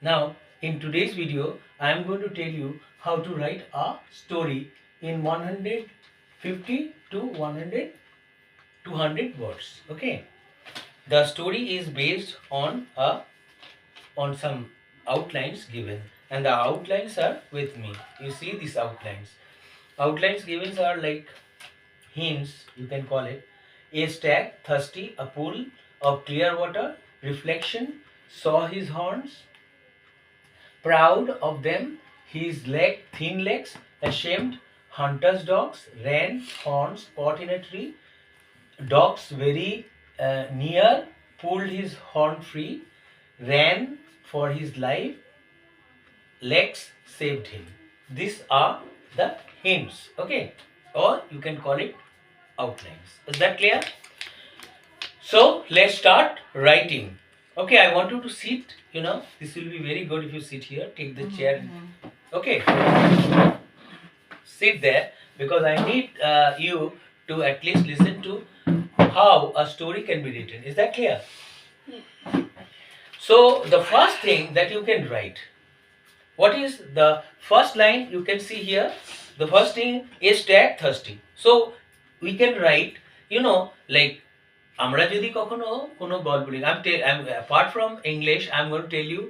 Now, in today's video, I am going to tell you how to write a story in 150 to 100 200 words. Okay. The story is based on some outlines given, and the outlines are with me. You see these outlines. Outlines given are like hints, you can call it. A stag, thirsty, a pool of clear water, reflection, saw his horns, proud of them, his thin legs, ashamed, hunter's dogs, ran, horns, caught in a tree, dogs very near, pulled his horn free, ran for his life, legs saved him. These are the hints, okay? Or you can call it outlines. Is that clear? So let's start writing. Okay, I want you to sit, this will be very good if you sit here, take the chair. Okay, sit there because I need you to at least listen to how a story can be written. Is that clear? So the first thing that you can write, what is the first line you can see here? The first thing is stag thirsty. So we can write, like আমরা যদি কখনো কোনো গল্প লিখি, I'm apart from English, I'm going to tell you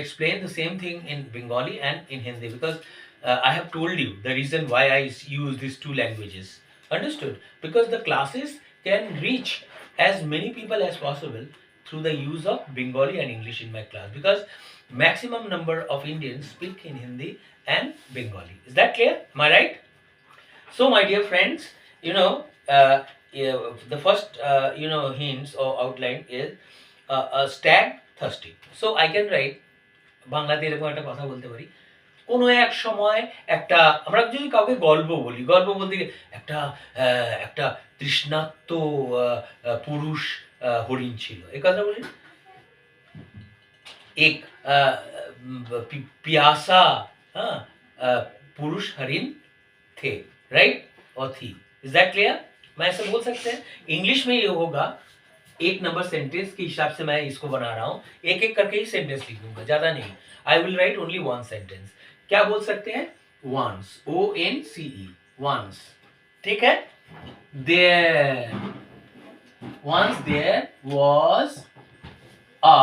explain the same thing in Bengali and in Hindi because I have told you the reason why I use these two languages. Understood? Because the classes can reach as many people as possible through the use of Bengali and English in my class because maximum number of Indians speak in Hindi and Bengali. Is that clear? Am I right? So my dear friends, the first hints or outline is a stag thirsty. So I can write বাংলাতে এরকম একটা কথা বলতে পারি, কোনো এক সময় একটা, আমরা যদি কাউকে গল্প বলতে একটা একটা তৃষ্ণার্ত পুরুষ হরিণ ছিল, এই কথা বলি। एक प्यासा पुरुष हरिण थे, राइट, और थी। Is that clear? मैं ऐसे बोल सकते हैं। इंग्लिश में ये होगा, एक नंबर सेंटेंस के हिसाब से मैं इसको बना रहा हूं, एक एक करके ही सेंटेंस लिखूंगा, ज्यादा नहीं। I will write only one sentence. क्या बोल सकते हैं? वंस, ONCE, वंस, ठीक है। There, once there was a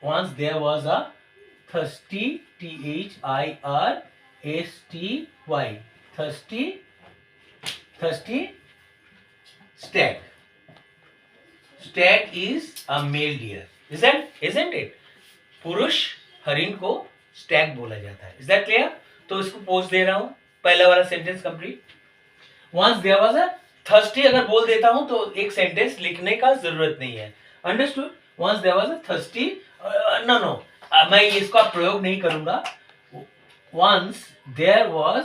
once there was a thirsty, THIRSTY, thirsty stag. Stag is a male deer, isn't it? पुरुष हरिण को स्टैग बोला जाता है। Is that clear? तो इसको पोज दे रहा हूं, पहला वाला sentence complete. Once there was a thirsty अगर बोल देता हूं तो एक सेंटेंस लिखने का जरूरत नहीं है। Understood? Once there was a thirsty, no, मैं इसका प्रयोग नहीं करूंगा। Once there was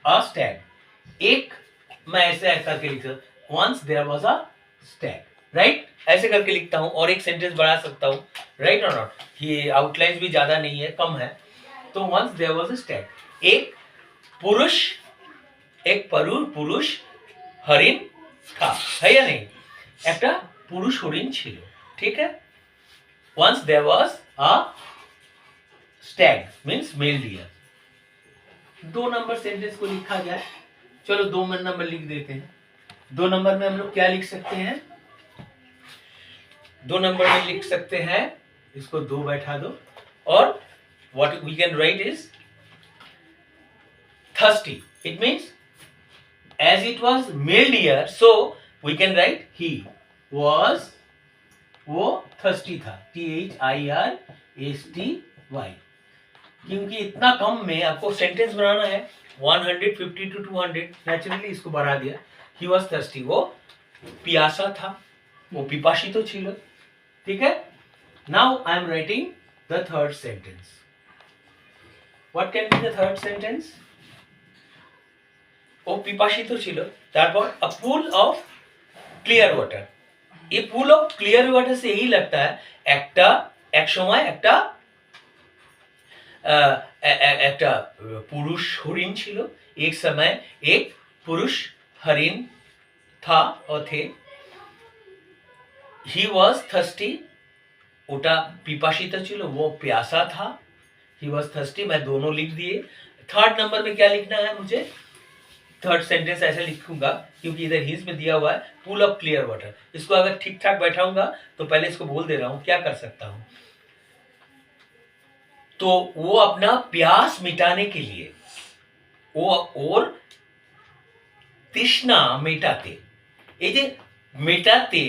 a stag, एक मैं ऐसे करके लिखता हूं, once there was a stag, right, ऐसे करके लिखता हूं और एक सेंटेंस बढ़ा सकता हूं, राइट और नॉट? ये आउटलाइन भी ज्यादा नहीं है, कम है। तो once there was a stag, एक पुरुष হরিণ था, है या नहीं? একটা পুরুষ হরিণ ছিল, ठीक है। once there was a stag means male deer। 2 number sentence को लिखा जाए, चलो 2 नंबर लिख देते हैं। 2 नंबर में हम लोग क्या लिख सकते हैं? 2 नंबर में लिख सकते हैं, इसको 2 बैठा दो, और what we can write is thirsty. It means as it was male deer, so we can write he was, वो thirsty था, THIRSTY। क्योंकि इतना कम में आपको सेंटेंस बनाना है, 150 to 200, नेचुरली इसको बढ़ा दिया। he was thirsty, वो पियासा था, वो पिपासित छिलो, ठीक है। now I am writing the third sentence. what can be the third sentence? ও পিপাসিত ছিল, তারপর a pool of clear water। ये pool of clear water से यही लगता है एक समय একটা পুরুষ হরিণ ছিল, एक समय एक पुरुष हरिण था और थे। ही वॉज थर्स्टी, ওটা পিপাসিত ছিল, वो प्यासा था, ही वॉज थर्स्टी, मैं दोनों लिख दिए। थर्ड नंबर में क्या लिखना है मुझे, थर्ड सेंटेंस ऐसे लिखूंगा क्योंकि इधर हिज में दिया हुआ है पूल ऑफ क्लियर वाटर। इसको अगर ठीक ठाक बैठाऊंगा तो पहले इसको बोल दे रहा हूं क्या कर सकता हूं। तो वो अपना प्यास मिटाने के लिए वो और তৃষ্ণা মেটাতে, এই যে মেটাতে,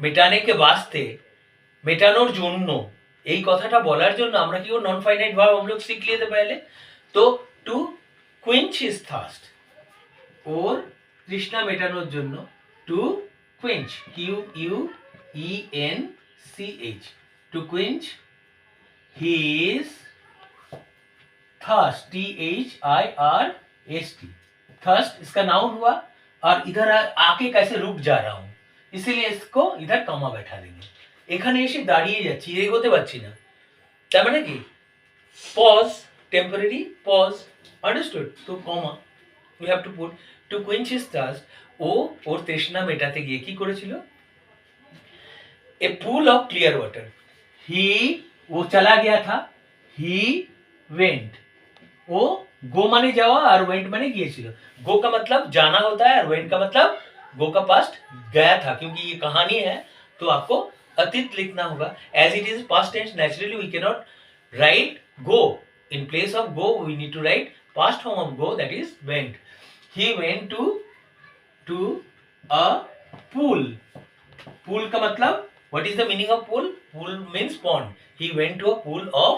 মেটানেকে বাঁচতে, মেটানোর জন্য, এই কথাটা বলার জন্য আমরা কি নন ফাইনাইট ভার্ব हम लोग सीख लिए थे पहले। तो टू quench his thirst, ওর তৃষ্ণা মেটানোর জন্য, to quench, QUENCH, to quench his thirst, THIRST, thirst इसका नाउन हुआ, और इधर आके कैसे रुक जा रहा हूं, इसीलिए इसको इधर कमा बैठा देंगे। এখানে এসে দাঁড়িয়ে যাচ্ছি, এগোতে পারছি না, তার মানে কি পজ, টেম্পোরারি পজ, আন্ডারস্টুড। তো comma we have to put, to quench his thirst, ও ওর তৃষ্ণা মেটাতে গিয়ে কি করেছিল, a pool of clear water, he वो चला गया था, ही वेंट, वो गो माने जावा और वेंट माने গিয়েছিল। गो का मतलब जाना होता है और वेंट का मतलब गो का पास्ट गया था, क्योंकि ये कहानी है तो आपको अतीत लिखना होगा। As it is past tense, naturally we can not write go, in place of go we need to write past form of go, that is went. He went to a pool, pool का मतलब what is the meaning of pool, pool means pond, he went to a pool of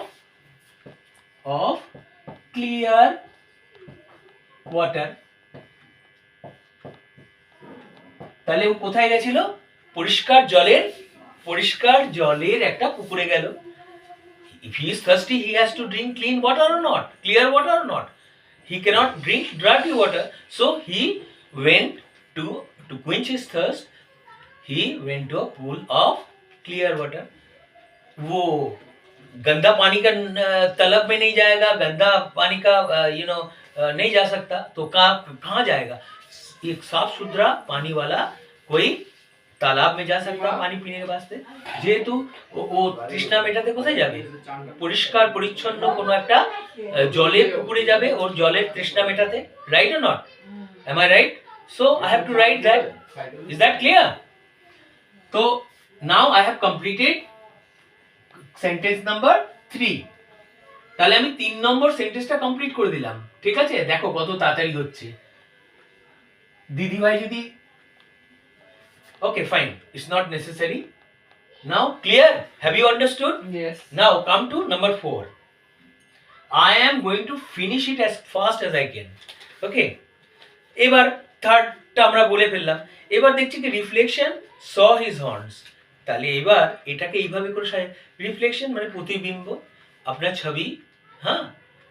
clear water, তাহলে ও কোথায় গেছিল, পরিষ্কার জলের একটা পুকুরে গেল। if he is thirsty he has to drink clean water or not, clear water or not, he cannot drink dirty water, so he went to quench his thirst, he went to a pool of clear water। वो गंदा पानी का तलब में नहीं जाएगा, गंदा पानी का नहीं जा सकता, तो कहाँ जाएगा, एक साफ सुथरा पानी वाला कोई तालाब में जा सकता पानी पीने के वास्ते। যেহেতু ও তৃষ্ণা মেটাতে কোথায় যাবে, পরিষ্কার পরিচ্ছন্ন কোনো একটা জলের পুকুরে যাবে ওর জলের তৃষ্ণা মেটাতে, right or not, am I right? So I have to write that, is that clear? তো now I have completed sentence number 3। তাহলে আমি 3 নম্বর সেন্টেন্সটা কমপ্লিট করে দিলাম, ঠিক আছে? দেখো কত তাড়াতাড়ি হচ্ছে। দিদি ভাই যদি okay fine, it's not necessary now, clear, have you understood? Yes. Now come to number 4, I am going to finish it as fast as I can, okay? এবার থার্ডটা আমরা বলে ফেললাম, এবার দেখছি কি রিফ্লেকশন স হিজ হর্নস, তাহলে এবার এটাকে এইভাবে করে रिफ्लेक्शन माने प्रतिबिंब, अपना छवि, हाँ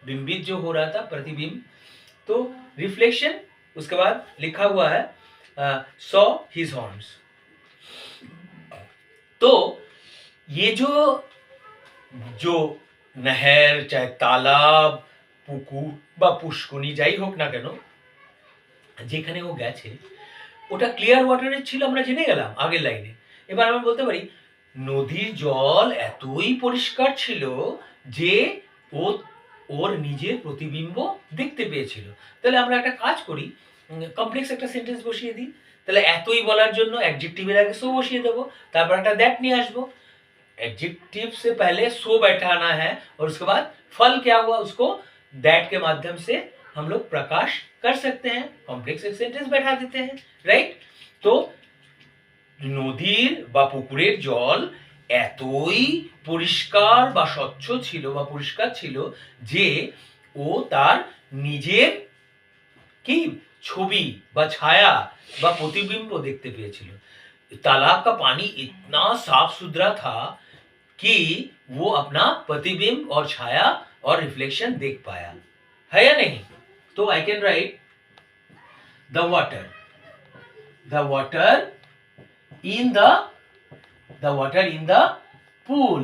बिंबित जो हो रहा था प्रतिबिंब, तो रिफ्लेक्शन, उसके बाद लिखा हुआ है सॉ हिज हॉर्न्स। तो ये जो नहर चाहे तालाब पुकुर বা পুষ্করণী যাই হোক না কেন, যেখানে ও গেছে ওটা ক্লিয়ার ওয়াটারের ছিল, আমরা জেনে গেলাম আগের লাইনে। এবার আমরা বলতে পারি নদীর জল এতই পরিষ্কার ছিল যে ও ওর নিজের প্রতিবিম্ব দেখতে পেয়েছিল। তাহলে আমরা একটা কাজ করি, কমপ্লেক্স একটা সেন্টেন্স বসিয়ে দিই। তাহলে এতই বলার জন্য एडजेक्टिव आगे सो বসিয়ে দেবো, তারপর একটা दैट নিয়ে আসবো। एडजेक्टिव से पहले सो बैठाना है और उसके बाद फल क्या हुआ उसको दैट के माध्यम से हम लोग प्रकाश कर सकते हैं, कॉम्प्लेक्स एक सेंटेंस बैठा देते हैं, राइट? तो নদীর বা পুকুরের জল এতই পরিষ্কার বা স্বচ্ছ ছিল বা পরিষ্কার ছিল যে ও তার নিজের কি ছবি বা ছায়া বা प्रतिबिंब देखते পেয়েছিল। तालाब का पानी इतना साफ सुथरा था कि वो अपना प्रतिबिंब और छाया और रिफ्लेक्शन देख पाया, है या नहीं? तो I can write the water in the pool,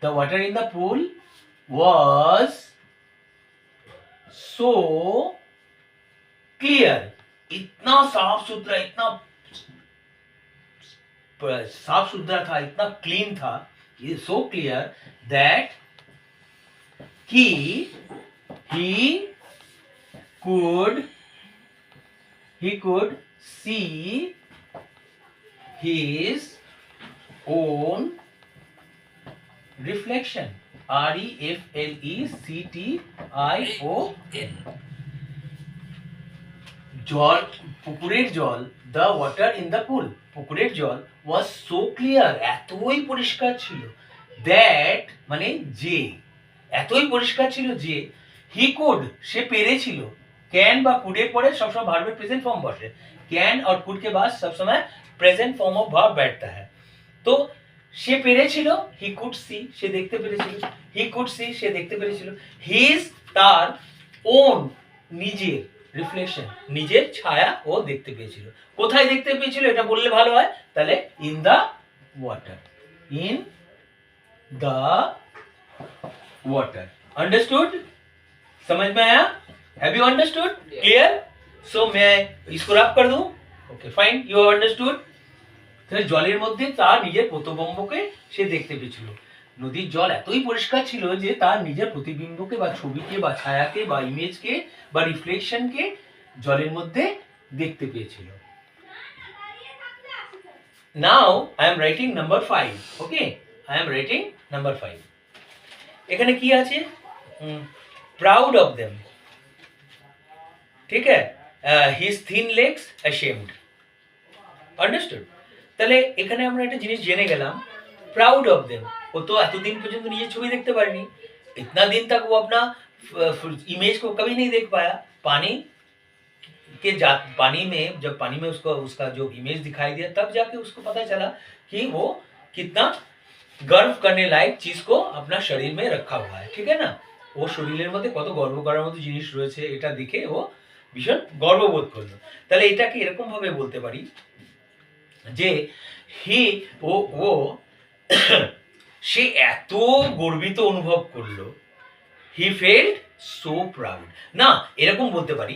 the water in the pool was so clear, इतना साफ सुथरा, इतना साफ सुथरा था, इतना क्लीन था, ये so clear that he could see his own reflection. reflection. জল, পুকুরের জল, the water in the pool, পুকুরের জল was so clear, এতই পরিষ্কার ছিল, that মানে যে, এতই পরিষ্কার ছিল যে he could, সে পেরেছিল, can বা could এর পরে সবসময় ভার্বের প্রেজেন্ট ফর্ম বসে, can और could के बाद सब समय প্রেজেন্ট ফর্ম অফ ভার্ব बैठता है। তো সে পেরেছিল, he could see, সে দেখতে পেরেছিল, he could see, সে দেখতে পেরেছিল, his, তার, own, নিজের, রিফ্লেকশন, নিজের ছায়া ও দেখতে পেয়েছিল। কোথায় দেখতে পেয়েছিল এটা বললে ভালো হয়, তাহলে in the water, in the water. Understood? समझ में आया? Have you understood? Clear? So मैं इसको रैप कर दूं? Okay fine, you have understood. তাহলে জলের মধ্যে তার নিজের প্রতিবিম্বকে সে দেখতে পেয়েছিল। নদীর জল এতই পরিষ্কার ছিল যে তার নিজের প্রতিবিম্বকে বা ছবিকে বা ছায়াকে বা ইমেজকে বা রিফ্লেকশনকে জলের মধ্যে দেখতে পেয়েছিল। Now I am writing number 5। Okay, I am writing number 5। এখানে কি আছে? प्राउड ऑफ देम, ठीक है, his thin legs ashamed. Understood? তাহলে এখানে আমরা একটা জিনিস জেনে গেলাম, प्राउड ऑफ देम, ও তো এতদিন পর্যন্ত নিজের ছবি দেখতে পারেনি, इतना दिन तक वो अपना इमेज को कभी नहीं देख पाया। पानी में जब पानी में उसका जो इमेज दिखाई दिया तब जाके उसको पता चला कि वो कितना गर्व करने लायक चीज को अपना शरीर में रखा हुआ है, ठीक है ना। ও শরীরের মধ্যে কত গর্ব করার মতো জিনিস রয়েছে এটা দেখে ও ভীষণ গর্ববোধ করলো। তাহলে এটাকে এরকম ভাবে বলতে পারি যে ও সে এত গর্বিত অনুভব করলো, হি ফেল্ট সো প্রাউড। না, এরকম বলতে পারি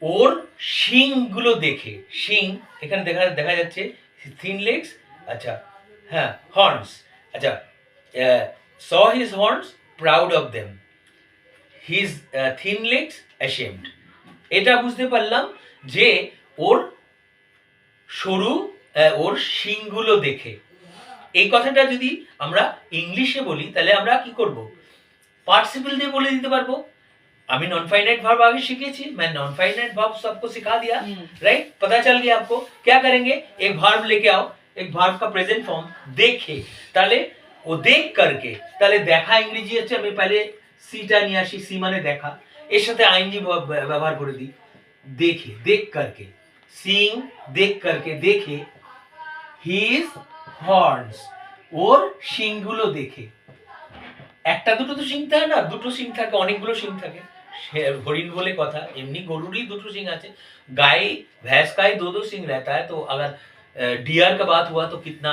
ওর শিংগুলো দেখে, শিং এখানে দেখা যাচ্ছে, থিন লেগস, আচ্ছা হ্যাঁ, হর্নস, আচ্ছা saw his horns, proud of them, his thin legs ashamed। এটা বুঝতে পারলাম যে ওর সরু, ওর শিংগুলো দেখে। এই কথাটা যদি আমরা ইংলিশে বলি তাহলে আমরা কি করব? পার্টিসিপল দিয়ে বলে দিতে পারবো। अभी नॉन फाइनाइट वर्ब आगे सीखी, मैं नॉन फाइनाइट वर्ब सबको सिखा दिया, राइट? पता चल गया आपको। क्या करेंगे? एक वर्ब लेके आओ, एक वर्ब का प्रेजेंट फॉर्म देखे, তাহলে ও দেখ करके, তাহলে দেখা ইংরেজি হচ্ছে, আমি पहले সিটা নিয়ে আসি, সি মানে দেখা, এর সাথে আইএনজি ব্যবহার করে দিই, দেখে, দেখ करके, সিং দেখ करके, দেখে, হিজ হর্নস, ওর শিংগুলো দেখে। একটা দুটো তো শিং থাকে না, দুটো শিং থাকে, অনেকগুলো শিং থাকে, हरिण बोले कथा, एमनी गरुड़ ही दुटो सिंह आछे, गाय भैंस का ही दो सिंह रहता है, तो अगर डियर का बात हुआ तो कितना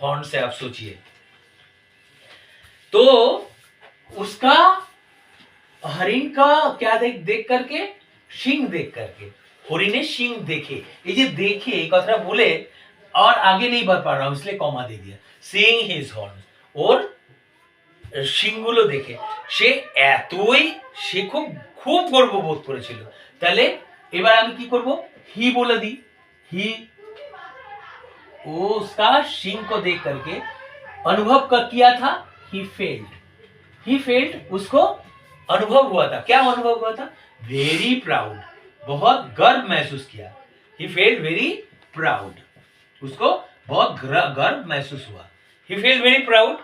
हॉर्न से आप सोचिए। तो उसका हरिण का क्या देख करके, सिंह देख करके, हरिणे सिंह देखे, ये जो देखे कथा बोले और आगे नहीं बढ़ पा रहा हूं इसलिए कॉमा दे दिया, सीइंग हिज हॉर्न, और শিংগুলো দেখে সে এতই, সে খুব গর্ববোধ করেছিল। তাহলে এবার আমি কি করব? হি বলে দিই, হি उसका सिंह को देख करके अनुभव किया था, ही फेल्ड, उसको अनुभव हुआ था। क्या अनुभव हुआ था? वेरी प्राउड, बहुत गर्व महसूस किया। ही फेल्ड वेरी प्राउड, उसको बहुत गर्व महसूस हुआ। ही फेल्ड वेरी प्राउड,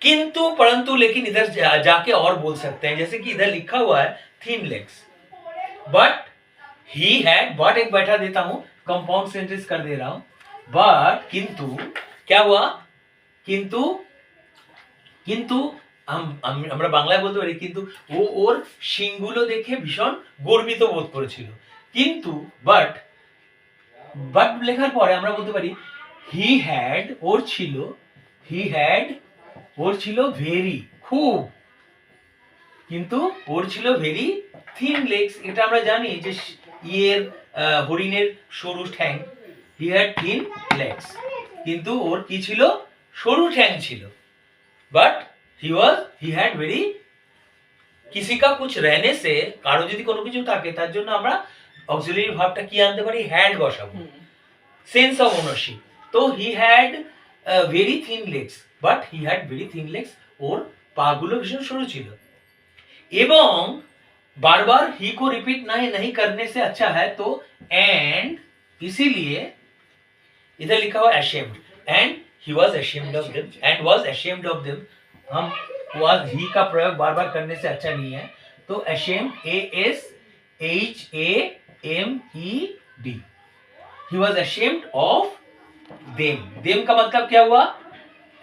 किंतु परंतु लेकिन इधर जाके और बोल सकते हैं, जैसे कि इधर लिखा हुआ है thin legs, but he had, but एक बैठा देता हूं, कंपाउंड सेंटेंस कर दे रहा हूं, बट किंतु क्या हुआ? किंतु আমরা বাংলায় বলতে পারি কিন্তু ও ওর শিংগুলো দেখে ভীষণ গর্বিত বোধ করেছিল। কিন্তু বাট লেখার পরে আমরা বলতে পারি হি হ্যাড, ওর ছিল ভেরি, খুব, কিন্তু ওর ছিল ভেরি থিন লেগস। এটা আমরা জানি যে ইয়ের হরিণের সরু ঠ্যাং, হি হ্যাড থিন লেগস, কিন্তু ওর কি ছিল, সরু ঠ্যাং ছিল। বাট হি হ্যাড ভেরি, किसी का कुछ रहने से, কারো যদি কোনো কিছু থাকে তার জন্য আমরা অক্সিলারি ভার্বটা কি আনতে পারি, হ্যাড বসাবো, সেন্স অফ ওনারশিপ। তো he had very thin legs, but he had very thin legs, ওর পাগুলো ভীষণ সরু ছিল। এবং बार बार ही को रिपीट नहीं करने से अच्छा है, तो एंड, इसीलिए इधर लिखा हुआ ashamed, and he was ashamed of them, and was ashamed of them, हम वाज ही का प्रयोग बार बार करने से अच्छा नहीं है, तो ashamed, ASHAMED, he was ashamed of them। them का मतलब क्या हुआ,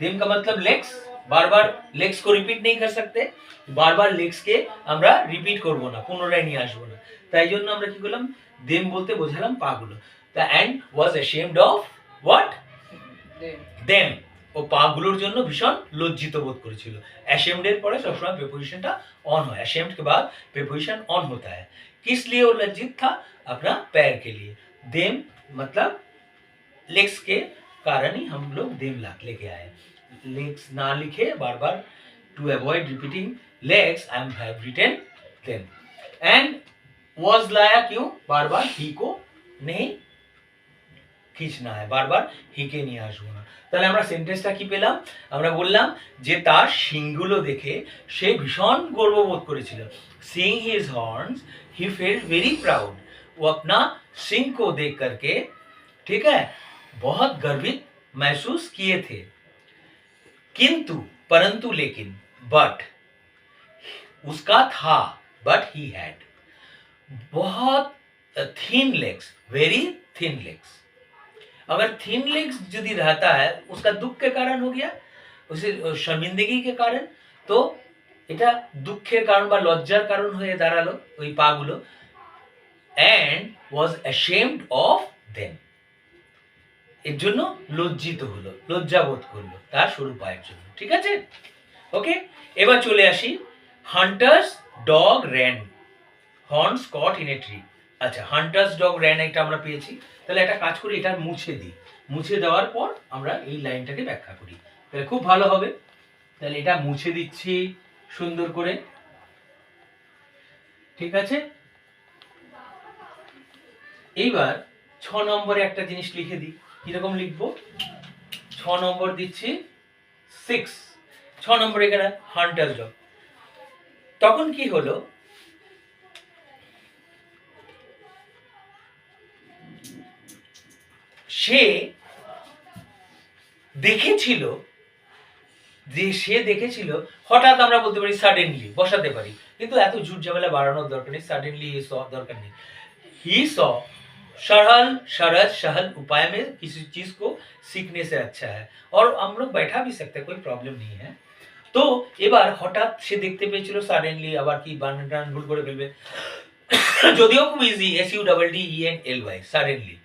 them का मतलब legs, बार बार legs को रिपीट नहीं कर सकते, बार बार legs के আমরা রিপিট করব না, পুনরায় নিয়ে আসবো না, তাই জন্য আমরা কি করলাম, them বলতে বোঝালাম পাগুলো। তা and was ashamed of what, them, ও পাগুলোর জন্য ভীষণ লজ্জিত বোধ করেছিল। ashamed এর পরে সবসময় প্রিপোজিশনটা অন হয়, ashamed के बाद प्रीपोजिशन ऑन होता है। किस लिए वो लज्जित था, अपना पैर के लिए। them मतलब लेग्स के कारण ही हम लोग देम लेके आए, लेग्स ना लिखे बार बार, to avoid repeating legs I have written them. And was लाया क्यों, बार बार ही को नहीं खींचना है, बार बार ही के নিয়ে আসবো না। তাহলে আমরা সেন্টেন্সটা কি পেলাম, আমরা বললাম যে তার শিংগুলো দেখে সে ভীষণ গর্ববোধ করেছিল। seeing his horns he felt very proud, वो अपना सिंग को देख करके, ठीक है, बहुत गर्वित महसूस किए थे। किंतु, परंतु, लेकिन, बट, उसका था, बट ही हैड बहुत thin legs, very thin legs. अगर थिन लेग्स यदि रहता है, उसका दुख के कारण हो गया, उसे शर्मिंदगी के कारण, तो এটা দুঃখের কারণ বা লজ্জার কারণ হয়ে দাঁড়ালো ওই পাগুলো। and was ashamed of them, এর জন্য লজ্জিত হলো, লজ্জাবোধ করলো তার সরু পায়ের জন্য। ঠিক আছে, ওকে। এবার চলে আসি, hunter's dog ran horns caught in a tree. আচ্ছা, হান্টার্স ডগ র্যান এটা আমরা পেয়েছি, তাহলে একটা কাজ করি, এটা মুছে দিই, মুছে দেওয়ার পর আমরা এই লাইনটাকে ব্যাখ্যা করি, তাহলে খুব ভালো হবে। তাহলে এটা মুছে দিচ্ছি সুন্দর করে, ঠিক আছে। এইবার 6 নম্বরে একটা জিনিস লিখে দিই, কিরকম লিখবো, 6 নম্বর দিচ্ছি 6, 6 নম্বর এখানে হান্টার্স ডগ। তখন কি হলো, সে দেখেছিল, যে সে দেখেছিল, হঠাৎ আমরা বলতে পারি সাডেনলি বসাতে পারি, কিন্তু এত ঝুট ঝামেলা বাড়ানোর দরকার নেই, সাডেনলি দরকার নেই। ही सॉ, सरल सरल सहल उपाय में किसी चीज को सीखने से अच्छा है, और हम लोग बैठा भी सकते हैं, कोई प्रॉब्लम नहीं है। तो এবার হঠাৎ সে দেখতে পেয়েছিল, সাডেনলি আবার কি বানান ভুল করে ফেলবে, যদিও খুব ইজি, SUDDENLY, সাডেনলি,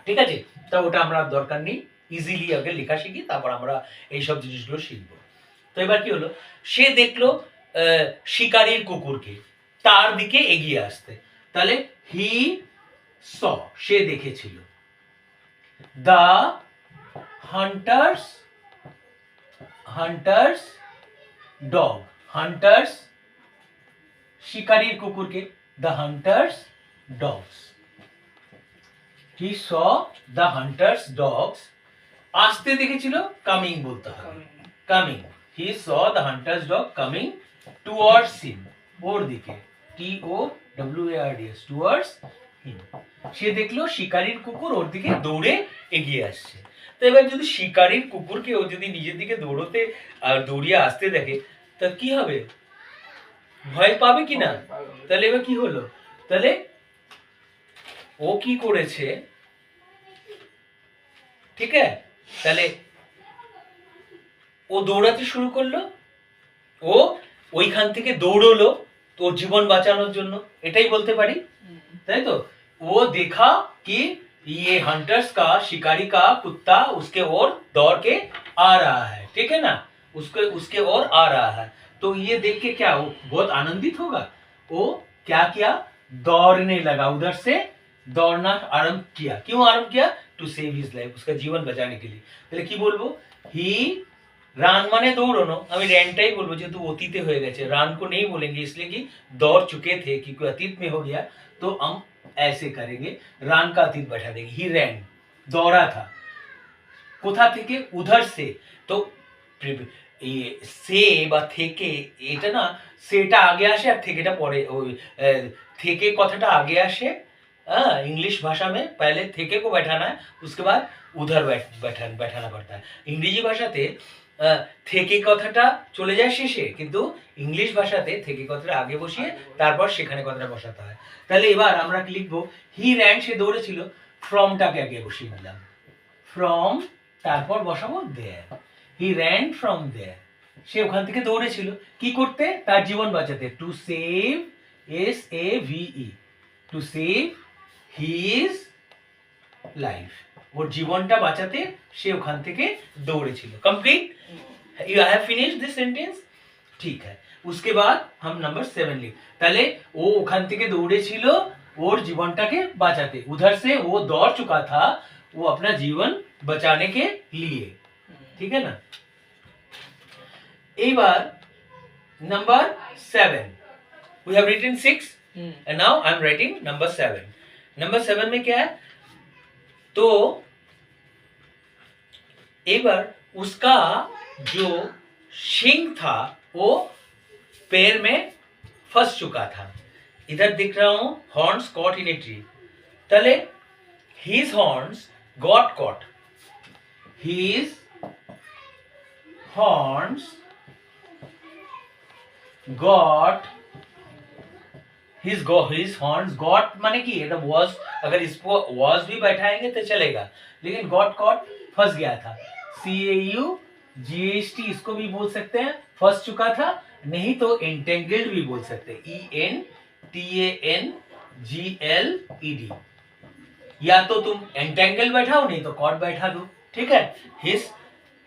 ঠিক আছে। তা ওটা আমরা দরকার নেই, ইজিলি আগে লেখা শিখি, তারপর আমরা এই সব জিনিসগুলো শিখবো। তো এবার কি হলো, সে দেখলো শিকারীর কুকুরকে তার দিকে এগিয়ে আসতে, তাহলে হি স, সে দেখেছিল, দ্য হান্টার্স ডগ, হান্টার্স শিকারীর কুকুরকে, the hunter's dogs, he saw the hunter's dogs, আসতে দেখেছিল, কামিং বলতে হবে, coming, he saw the hunter's dog coming towards him, ওর দিকে, TOWARDS, টুয়ার্ডস হিম, সে দেখলো শিকারীর কুকুর ওর দিকে দৌড়ে এগিয়ে আসছে। তো এবার যদি শিকারীর কুকুরকে ও যদি নিজের দিকে দৌড়তে আর দৌড়িয়ে আসতে দেখে, তা কি হবে, ভয় পাবে কি না? তাহলে এবার কি হলো, তাহলে ও কি করেছে, ঠিক আছে, তাহলে ও দৌড়াতে শুরু করলো, ও ওইখান থেকে দৌড়লো তোর জীবন বাঁচানোর জন্য, এটাই বলতে পারি, তাই তো। वो देखा कि ये हंटर्स का, शिकारी का कुत्ता उसके ओर दौड़ के आ रहा है, ठीक है ना, उसके ओर आ रहा है, तो ये देख के क्या वो बहुत आनंदित होगा, वो क्या किया, दौड़ने लगा, उधर से दौड़ना आरंभ किया। क्यों आरंभ किया, टू सेव हिज लाइफ, उसका जीवन बचाने के लिए। তাহলে কি বলবো? হি রান মানে দৌড়ানো, আমি র্যানটাই বলবো যেহেতু অতীতে হয়ে গেছে। রাन को नहीं बोलेंगे इसलिए कि दौड़ चुके थे, क्योंकि अतीत में हो गया तो हम ऐसे करेंगे, रान का अतीत बैठा देंगे। ही रैन दौड़ा था, কোথা থেকে? উধার সে। তো সে বা থেকে, এটা না সেটা আগে আসে আর থেকেটা পরে, ওই থেকে কথাটা আগে আসে। इंग्लिश भाषा में पहले থেকে को बैठाना है, उसके बाद उधर बैठाना पड़ता है। इंग्रेजी भाषाते থেকে কথাটা চলে যায় শেষে, কিন্তু ইংলিশ ভাষাতে থেকে কথাটা আগে বসিয়ে তারপর সেখানে কথাটা বসাতে হয়। তাহলে এবার আমরা লিখবো হি র্যান, সে দৌড়েছিল, ফ্রমটাকে আগে বসিয়ে দিলাম, ফ্রম, তারপর বসাবো দেয়ার। হি র্যান ফ্রম দেয়ার, সে ওখান থেকে দৌড়েছিল কি করতে? তার জীবন বাঁচাতে। To save, SAVE, to save his life, ওর জীবনটা বাঁচাতে সে ওখান থেকে দৌড়েছিল। Complete, you have finish this sentence, ठीक है। उसके बाद हम नंबर 7 लिख। তাহলে ও ওখান থেকে দৌড়েছিল ওর জীবনটাকে বাঁচাতে, उधर से वो दौड़ चुका था वो अपना जीवन बचाने के लिए, ठीक है ना। এইবার number 7, we have written 6 and now I am writing number 7। Number 7 में क्या है? तो एक बार उसका जो शिंग था वो पैर में फंस चुका था। इधर दिख रहा हूं horns caught in a tree. तले his horns got caught, his horns got, his horns got माने कि ये वॉज, अगर इसको वॉज भी बैठाएंगे तो चलेगा, लेकिन गॉट कॉट फंस गया था। CAUGHT इसको भी बोल सकते हैं, फंस चुका था, नहीं तो एंटेंगल्ड भी बोल सकते हैं, ENTANGLED। या तो तुम एंटेंगल बैठाओ, नहीं तो कॉट बैठा दो, ठीक है। His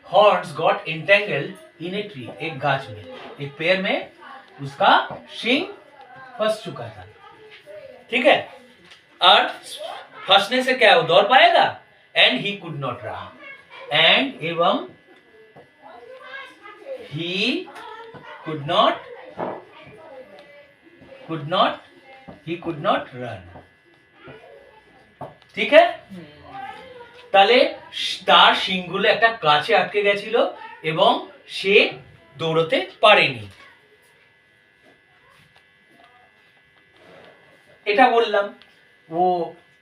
horns got entangled in a tree, एक गाछ में, एक पेड़ में उसका शिंग फंस चुका था, ठीक है। और फंसने से क्या वो दौड़ पाएगा? And he could not run, and एवं ही कुड नॉट रन, ঠিক है। তাহলে তার শিংগুলো একটা গাছে আটকে গেছিল এবং সে দৌড়তে পারেনি, এটা বললাম। वो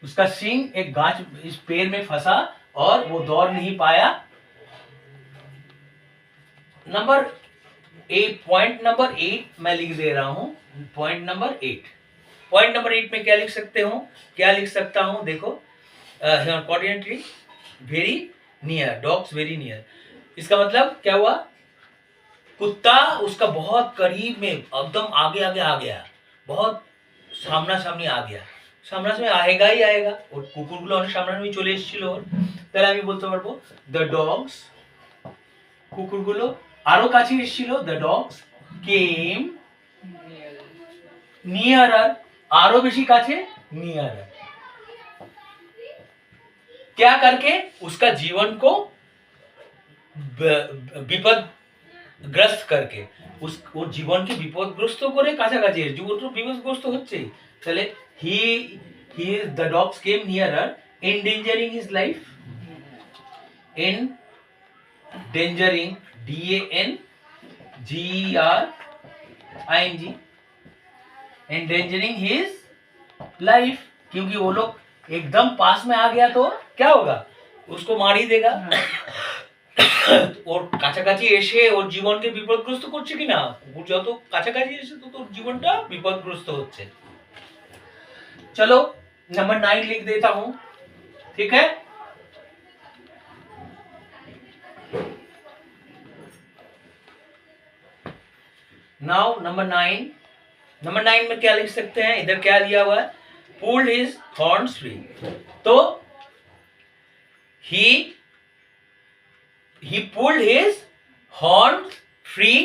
उसका सिंग एक गाछ इस पेड़ में फंसा और वो दौड़ नहीं पाया। नंबर 8, पॉइंट नंबर 8 मैं लिख दे रहा हूं। पॉइंट नंबर 8 में क्या लिख सकते हो? क्या लिख सकता हूं? देखो, कोऑर्डिनेटरी very near, dogs very near. इसका मतलब क्या हुआ? कुत्ता उसका बहुत करीब में, एकदम आगे आगे आ गया, बहुत সামনা সামনি आ गया। সামনা সামনি আएगाই आएगा, ওর কুকুরগুলো অনেক সামনাসামনি চলে এসেছিল ওর। তাহলে আমি বলতে পারবো দ্য ডগস, কুকুরগুলো আরো কাছে এসেছিল, দ্য ডগস কেম নিয়ারার, আরো বেশি কাছে, नियरर। क्या करके? उसका जीवन को বিপদগ্রস্ত करके, ওর জীবনকে বিপদগ্রস্ত করে কাছাকাছি, জীবনটা বিপদগ্রস্ত হচ্ছে। তাহলে the dogs came nearer, endangering his life, endangering, DANGERING, endangering his life, क्योंकि वो लोग एकदम पास में आ गया तो क्या होगा? उसको मार ही देगा। ওর কাছাকাছি এসে ওর জীবনকে বিপদগ্রস্ত করছে কিনা? কুকুর যত কাছাকাছি এসে তো তোর জীবনটা বিপদগ্রস্ত হচ্ছে। चलो नंबर 9 लिख देता हूं, ठीक है। नाउ नंबर 9 में क्या लिख सकते हैं? इधर क्या दिया हुआ है? pulled his horns free, तो he pulled his horns free,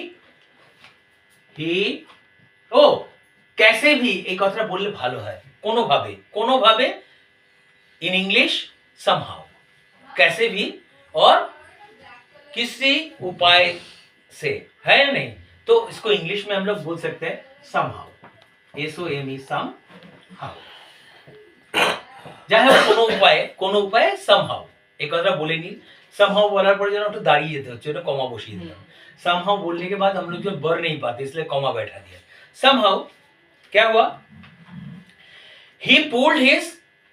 कैसे भी এই কথাটা বললে ভালো হয়, কোনোভাবে, ইন ইংলিশ somehow, कैसे भी और किसी उपाय से, है या नहीं? तो इसको इंग्लिश में हम लोग बोल सकते हैं somehow, SOME, somehow। যাই হোক কোনো উপায়ে somehow, এই কথাটা বলে নিন। somehow বলার পরে যেন একটু দাঁড়িয়ে যেতে হচ্ছে, ওটা কমা বসিয়ে দিলাম। somehow बोलने के बाद हम लोग जो बर नहीं पाते इसलिए कॉमा बैठा दिया। somehow क्या हुआ? he pulled his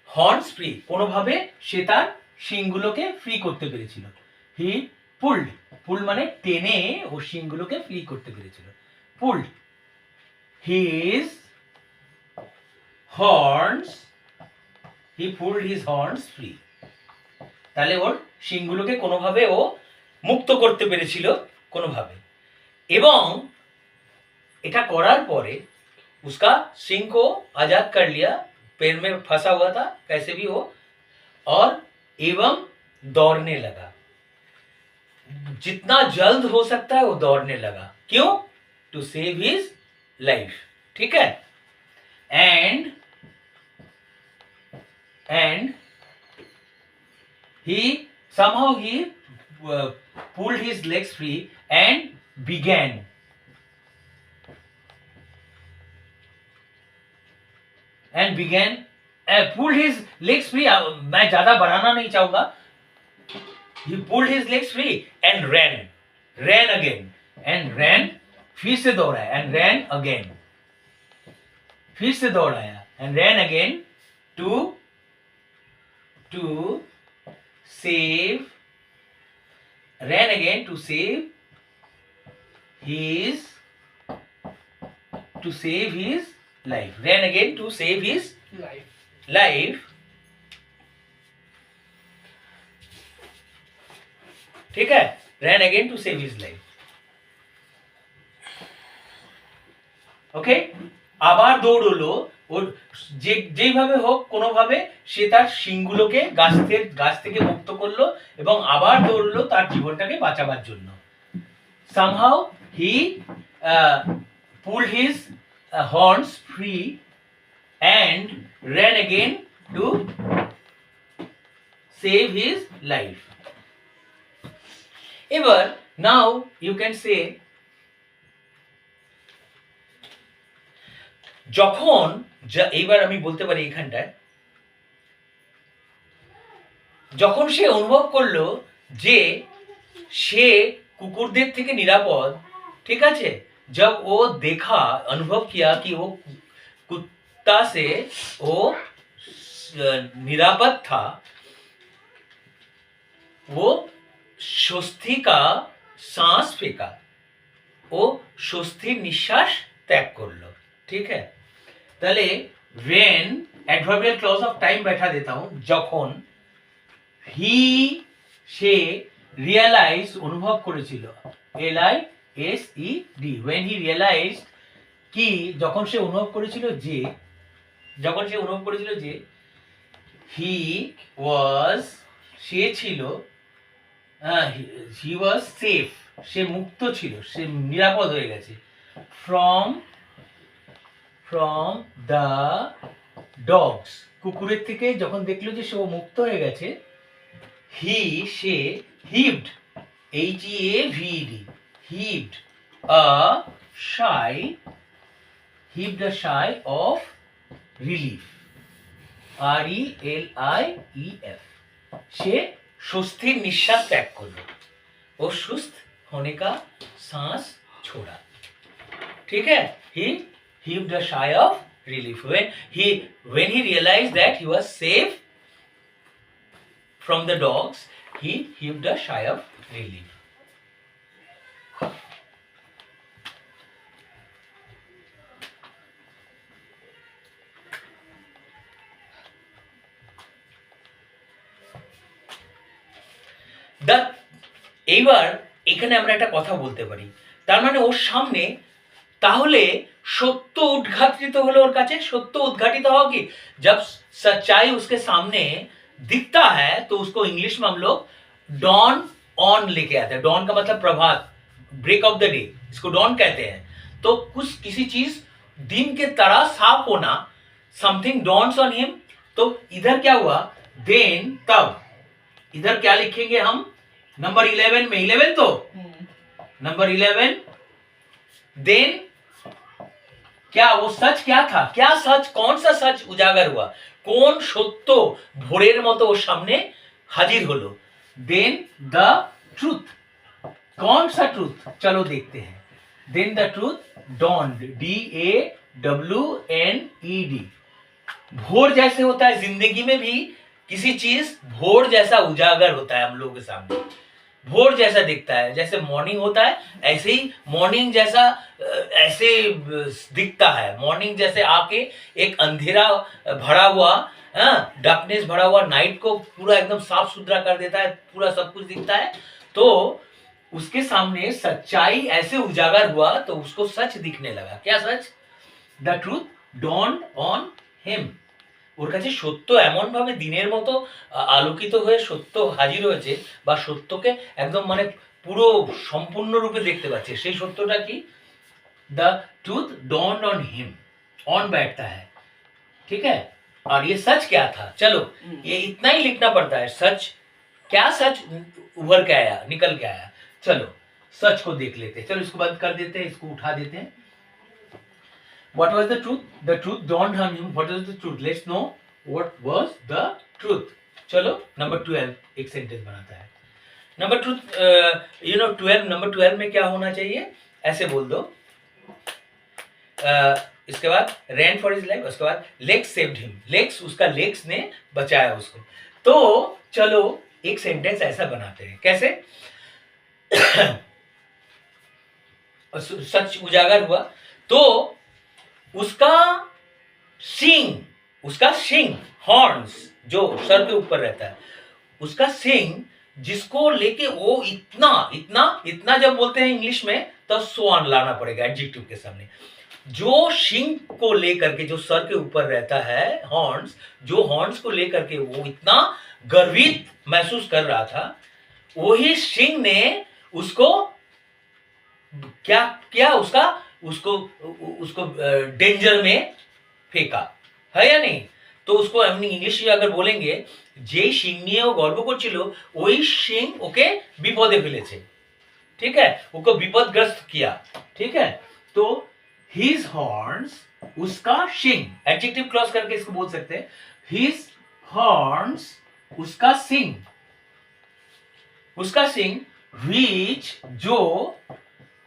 horns free, কোনোভাবে সে তার শিংগুলোকে ফ্রি করতে পেরেছিল। he pulled মানে টেনে ও শিংগুলোকে ফ্রি করতে পেরেছিল। pulled his horns, he pulled his horns free, তাহলে ওর শিংগুলোকে কোনোভাবে ও মুক্ত করতে পেরেছিল কোনোভাবে। এবং এটা করার পরে उसका सिंग को आजाद कर लिया, पैर में फंसा हुआ था कैसे भी हो, और एवं दौड़ने लगा। जितना जल्द हो सकता है वो दौड़ने लगा। क्यों? To save his life. ठीक है। And he somehow he pulled his legs free and began pulled his legs free। मैं ज्यादा बढ़ाना नहीं चाहूंगा। he pulled his legs free and ran again and ran, फिर से दौड़ाया and ran again, फिर से दौड़ाया and ran again to save his life, ran again to save his life। ठीक है, ran again to save his life। ওকে, আবার দৌড়লো। ওর যেইভাবে হোক কোনোভাবে সে তার শিংগুলোকে গাছ থেকে মুক্ত করলো এবং আবার দৌড়লো তার জীবনটাকে বাঁচাবার জন্য। somehow he pulled his horns free and ran again to save his life। এবার now you can say, যখন এইবার আমি বলতে পারি এখানটায়, যখন সে অনুভব করলো যে সে কুকুরদের থেকে নিরাপদ, ঠিক আছে, जब वो देखा, अनुभव किया कि वो कुत्ता से वो निरापद था, वो स्वस्ति का सांस फेंका, वो स्वस्ति निश्वास त्याग करलो। ठीक है, তাহলে when adverbial clause of time बैठा देता हूं, যখন he সে realize অনুভব করেছিল, LISED, when he realized কি, যখন সে অনুভব করেছিল যে he was সে ছিল he was safe, সে মুক্ত ছিল, সে নিরাপদ হয়ে গেছে, from the dogs, কুকুরের থেকে যখন দেখলো যে সে মুক্ত হয়ে গেছে, সে heaved, HEAVED, heaved a sigh of relief, RELIEF, সে স্বস্তির নিঃশ্বাস ত্যাগ করলো, ও সুস্থ होने का सांस छोड़ा। ठीक है, he heaved a sigh of relief when he realized that he was safe from the dogs, he heaved a sigh of relief। এইবার এখানে আমরা একটা কথা বলতে পারি, তার মানে ওর সামনে তাহলে সত্য উদ্ঘাটিত হলো, ওর কাছে सत्य उद्घाटित होगा कि जब सच्चाई उसके सामने दिखता है तो उसको इंग्लिश में हम लोग डॉन ऑन लेके आते हैं। डॉन का मतलब प्रभात, ब्रेक ऑफ द डे, इसको डॉन कहते हैं। तो किसी चीज दिन के तरह साफ होना, समथिंग डॉन्स ऑन हिम। तो इधर क्या हुआ, देन तब इधर क्या लिखेंगे हम? नंबर 11 में, 11 तो नंबर 11, देन क्या वो सच क्या था? क्या सच, कौन सा सच उजागर हुआ? কোন সত্য ভোরের মতো ওর সামনে হাজির হলো? देन द ट्रूथ, कौन सा ट्रूथ? चलो देखते हैं। Then the truth dawned, DAWNED, भोर जैसे होता है जिंदगी में भी किसी चीज भोर जैसा उजागर होता है हम लोगों के सामने, भोर जैसा दिखता है। जैसे मॉर्निंग होता है ऐसे ही मॉर्निंग जैसा ऐसे दिखता है। मॉर्निंग जैसे आके एक अंधेरा भरा हुआ, डार्कनेस भरा हुआ नाइट को पूरा एकदम साफ सुथरा कर देता है, पूरा सब कुछ दिखता है। तो उसके सामने सच्चाई ऐसे उजागर हुआ तो उसको सच दिखने लगा। क्या सच? The truth dawned on him, ওর কাছে সত্য এমন ভাবে দিনের মতো আলোকিত হয়ে সত্য হাজির হয়েছে, বা সত্যকে একদম মানে পুরো সম্পূর্ণ রূপে দেখতে পাচ্ছে। সেই সত্যটা কি? The truth dawned on him, on बैठता है, ठीक है। और ये सच क्या था? चलो ये इतना ही लिखना पड़ता है। सच क्या? सच उभर के आया, निकल के आया। चलो सच को देख लेते हैं। चलो इसको बंद कर देते हैं, इसको उठा देते हैं। What was the truth? The truth dawned on him. What was the truth? Let's know what was the truth. चलो नंबर 12 एक सेंटेंस बनाता है। नंबर ट्रूथ, 12, नंबर 12 में क्या होना चाहिए? ऐसे बोल दो। इसके बाद ran for his life, उसके बाद legs saved him, legs उसका legs ने बचाया उसको। तो चलो एक सेंटेंस ऐसा बनाते हैं। कैसे? सच उजागर हुआ तो उसका सिंग हॉर्न्स जो सर के ऊपर रहता है, उसका सिंग जिसको लेके वो इतना जब बोलते हैं इंग्लिश में तो सो ऑन लाना पड़ेगा एडजेक्टिव के सामने। जो सिंग को लेकर के जो सर के ऊपर रहता है, हॉर्न्स, जो हॉर्न्स को लेकर के वो इतना गर्वित महसूस कर रहा था, वही सिंग ने उसको क्या किया? उसको डेंजर में फेंका, है या नहीं? तो उसको हम इंग्लिश में अगर बोलेंगे, যেই সিং নিয়ে ও গর্ব করছিল ওই সিং ওকে বিপদে ফেলেছে, ठीक है, ওকে विपदग्रस्त किया, ठीक है। तो his horns, उसका सिंग, एडजेक्टिव क्लॉज करके इसको बोल सकते हैं। his horns, उसका सिंग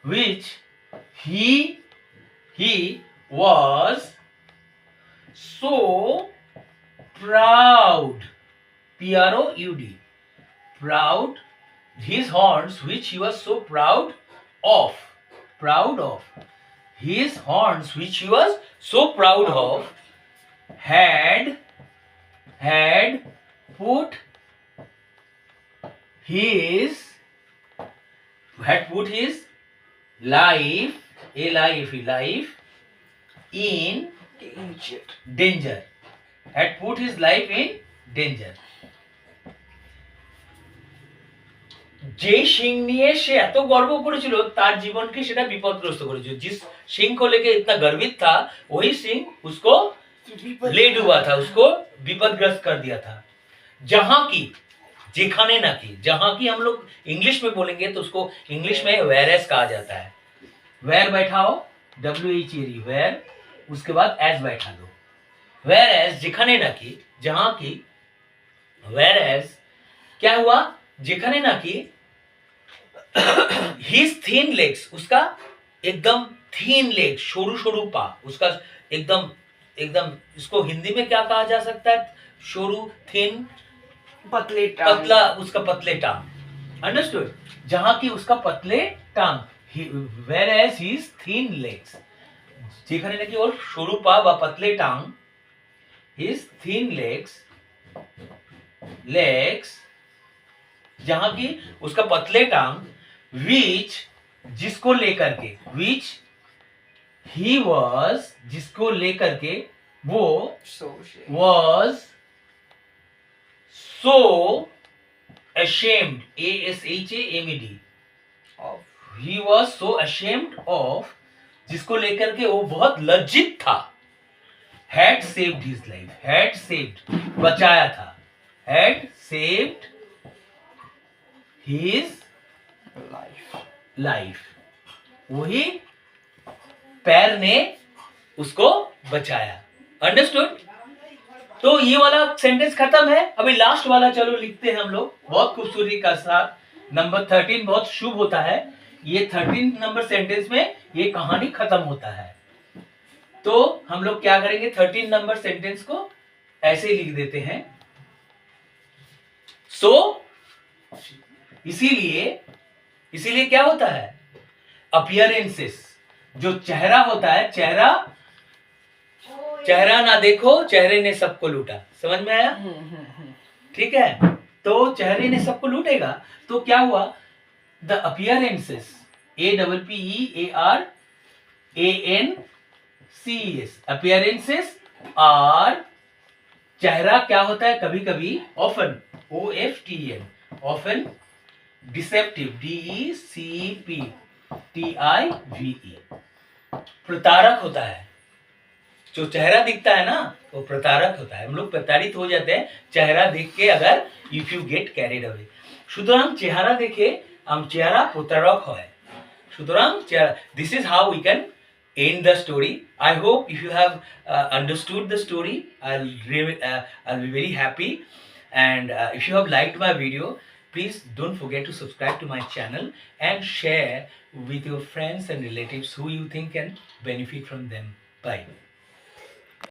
which he was so proud, proud, proud, his horns which he was so proud of, his horns which he was so proud of had put his life in danger, had put his life in danger। যে সিং নিয়ে সে এত গর্ব করেছিল তার জীবনকে সেটা বিপদগ্রস্ত করেছিল। जिस सिंह को लेके इतना गर्वित था वही सिंह उसको ले डूबा था, उसको विपदग्रस्त कर दिया था। जहां की, जेखाने ना की, जहां की हम लोग इंग्लिश में बोलेंगे तो उसको इंग्लिश में whereas कहा जाता है। where बैठाओ, WHERE, where, उसके बाद as बैठा दो। whereas जेखाने ना की, जहां की, whereas क्या हुआ? जेखाने ना की his thin legs, उसका एकदम thin leg, शोरू पा, उसका एकदम इसको हिंदी में क्या कहा जा सकता है? शोरू, thin, पतला, उसका पतले टांग, अंडरस्टूड? जहां की उसका पतले टांग, whereas his thin legs, যেখানে নাকি ওর সরু পা বা পতলে টাং, his thin legs, जहां की उसका पतले टांग, which, जिसको लेकर के, which he was, जिसको लेकर के वो was so ashamed, ASHAMED, he was so ashamed of, जिसको लेकर के वो बहुत लज्जित था। had saved his life, had saved, बचाया था, had saved his life. life. वही पैर ने उसको बचाया. अंडरस्टूड? तो ये वाला सेंटेंस खत्म है. अभी लास्ट वाला चलो लिखते हैं हम लोग बहुत खूबसूरती का साथ. नंबर 13 बहुत शुभ होता है. ये 13 नंबर सेंटेंस में ये कहानी खत्म होता है. तो हम लोग क्या करेंगे, 13 नंबर सेंटेंस को ऐसे ही लिख देते हैं. इसीलिए क्या होता है, अपीयरेंसेस, जो चेहरा होता है, चेहरा ना देखो चेहरे ने सबको लूटा. समझ में आया? ठीक है. तो चेहरे ने सबको लूटेगा. तो क्या हुआ, the appearances, APPERANCES, appearances are, चेहरा क्या होता है कभी कभी, often, OFTEN, often, deceptive, DECPTIVE, प्रतारक होता है. जो चेहरा दिखता है ना वो प्रतारक होता है. हम लोग प्रतारित हो जाते हैं चेहरा देख के, अगर if you get carried away. সুতরাং চেহারা দেখে চেহারা প্রতারক হয়. সুতরাং this is how we can end the story. I hope if you have understood the story, I'll be very happy. And if you have liked my video, please don't forget to subscribe to my channel and share with your friends and relatives who you think can benefit from them. Bye.